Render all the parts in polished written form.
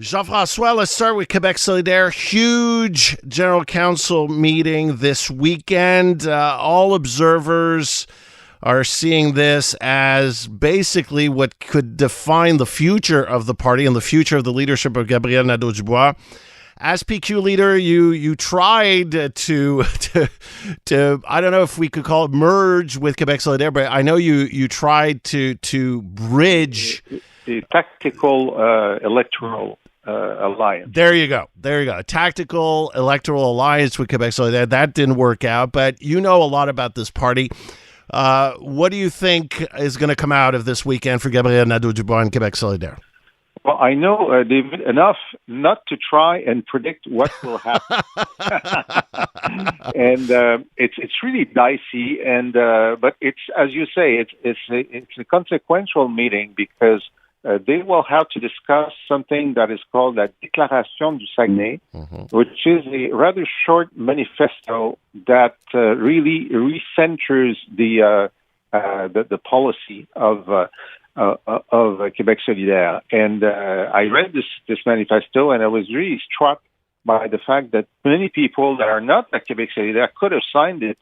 Jean-Francois, let's start with Quebec Solidaire. Huge General Council meeting this weekend. All observers are seeing this as basically what could define the future of the party and the future of the leadership of Gabriel Nadeau-Dubois. As PQ leader, you tried to I don't know if we could call it merge with Quebec Solidaire, but I know you tried to bridge the tactical electoral alliance. There you go. A tactical electoral alliance with Quebec Solidaire. That didn't work out, but you know a lot about this party. What do you think is going to come out of this weekend for Gabriel Nadeau-Dubois and Quebec Solidaire? Well, I know, David, enough not to try and predict what will happen. And it's really dicey, and but it's, as you say, it's a consequential meeting because they will have to discuss something that is called la Déclaration du Saguenay, which is a rather short manifesto that really recenters the policy of Québec Solidaire. And I read this manifesto, and I was really struck by the fact that many people that are not at Québec Solidaire could have signed it.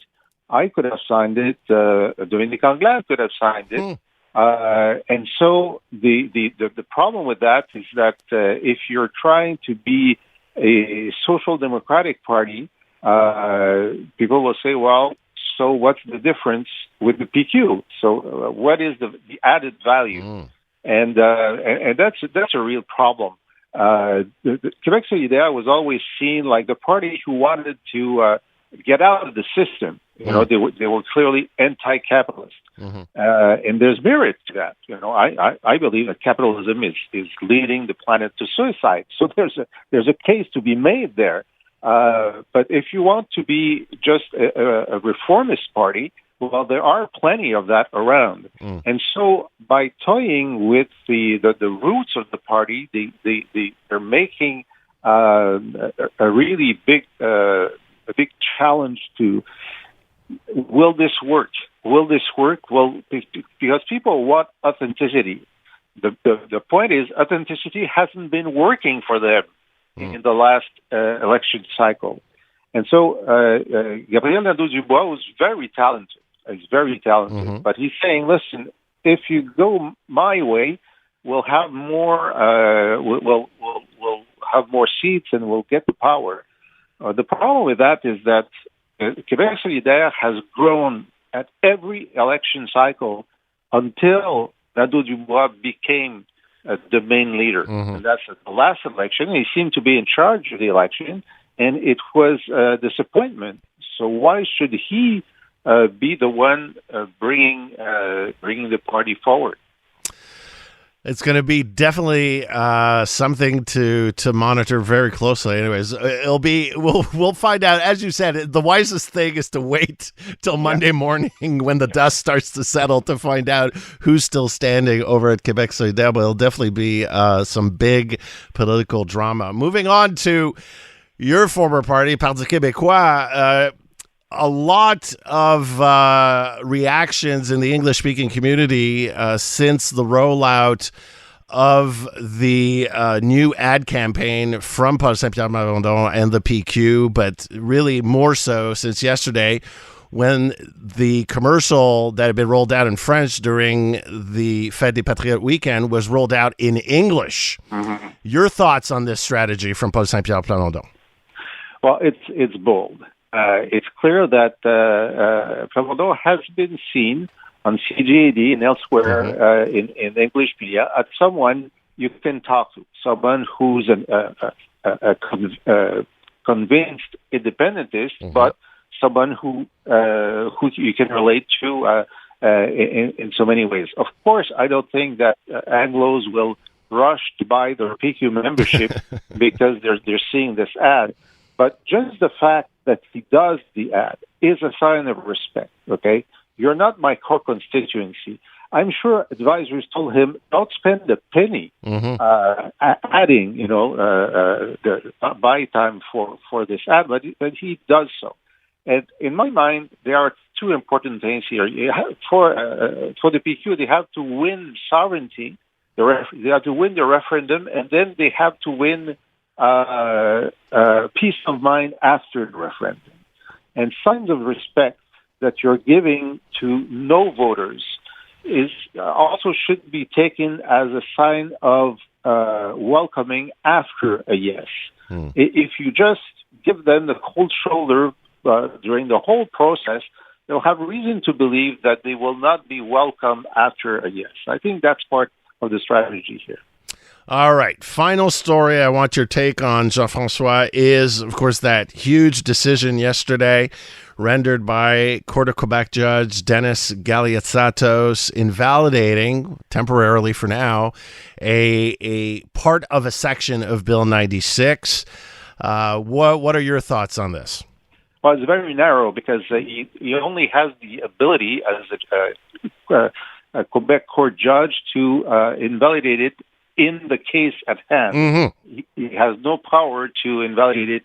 I could have signed it. Dominique Anglade could have signed it. And so the problem with that is that if you're trying to be a social democratic party, people will say, well, so what's the difference with the PQ? So what is the added value? And that's a real problem. The Quebec Solidaire was always seen like the party who wanted to get out of the system. You know, they were clearly anti-capitalist. And there's merit to that. You know, I believe that capitalism is leading the planet to suicide. So there's a case to be made there. But if you want to be just a reformist party, well, there are plenty of that around. And so by toying with the roots of the party, they're making a really big challenge to, will this work? Will this work? Well, because people want authenticity. The point is, authenticity hasn't been working for them in the last election cycle. And so Gabriel Nadeau-Dubois was very talented. He's very talented. But he's saying, listen, if you go my way, we'll have more we'll have more seats and we'll get the power. The problem with that is that Québec Solidaire has grown at every election cycle until Nadeau-Dubois became the main leader. And that's at the last election. He seemed to be in charge of the election, and it was a disappointment. So why should he be the one bringing the party forward? It's going to be definitely something to monitor very closely. Anyways, we'll find out. As you said, the wisest thing is to wait till Monday morning when the dust starts to settle to find out who's still standing over at Quebec Solidaire. But it'll definitely be some big political drama. Moving on to your former party, Parti Québécois. A lot of reactions in the English-speaking community since the rollout of the new ad campaign from Paul Saint-Pierre-Plamondon and the PQ, but really more so since yesterday when the commercial that had been rolled out in French during the Fête des Patriotes weekend was rolled out in English. Your thoughts on this strategy from Paul Saint-Pierre-Plamondon? Well, it's bold. It's clear that Plamondon has been seen on CJAD and elsewhere in English media as someone you can talk to, someone who's a convinced independentist, but someone who you can relate to in so many ways. Of course, I don't think that anglos will rush to buy their PQ membership because they're seeing this ad. But just the fact that he does the ad is a sign of respect, okay? You're not my core constituency. I'm sure advisors told him, don't spend a penny adding, the buy time for this ad, but he does so. And in my mind, there are two important things here. For the PQ, they have to win sovereignty They have to win the referendum, and then they have to win peace of mind after the referendum. And signs of respect that you're giving to no voters is also should be taken as a sign of welcoming after a yes. If you just give them the cold shoulder during the whole process, they'll have reason to believe that they will not be welcome after a yes. I think that's part of the strategy here. All right. Final story I want your take on, Jean-Francois, is, of course, that huge decision yesterday rendered by Court of Quebec Judge Dennis Galiatsatos invalidating, temporarily for now, a part of a section of Bill 96. What are your thoughts on this? Well, it's very narrow because he only has the ability as a Quebec court judge to invalidate it in the case at hand. Mm-hmm. He has no power to invalidate it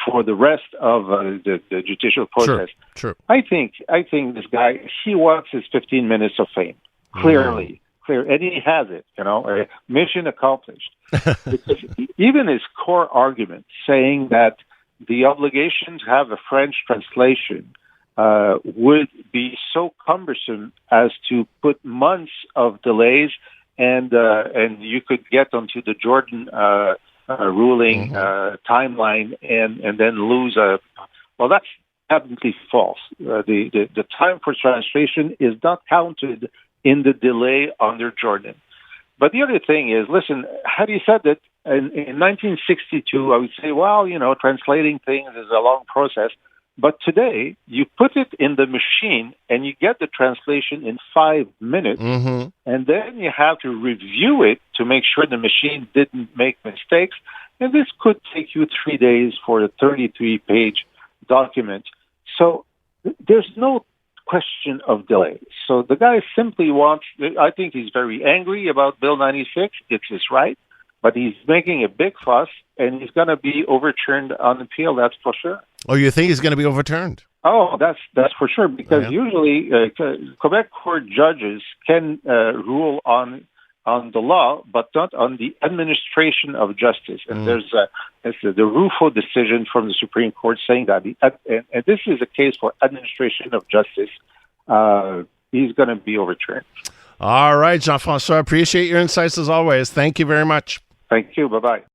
for the rest of the judicial process. Sure. I think this guy, he wants his 15 minutes of fame. Clear, and he has it. Mission accomplished. Because even his core argument saying that the obligation to have a French translation would be so cumbersome as to put months of delays, and you could get onto the Jordan ruling timeline and then lose well, that's absolutely false. The time for translation is not counted in the delay under Jordan. But the other thing is, listen, had he said that in 1962, I would say, well, translating things is a long process. But today, you put it in the machine and you get the translation in 5 minutes, and then you have to review it to make sure the machine didn't make mistakes. And this could take you 3 days for a 33-page document. So there's no question of delay. So the guy simply wants, I think he's very angry about Bill 96. It's his right. But he's making a big fuss, and he's going to be overturned on appeal, that's for sure. Oh, you think he's going to be overturned? Oh, that's for sure, because usually Quebec court judges can rule on the law, but not on the administration of justice. And there's the Rufo decision from the Supreme Court saying that, and this is a case for administration of justice. He's going to be overturned. All right, Jean-Francois, appreciate your insights as always. Thank you very much. Thank you. Bye-bye.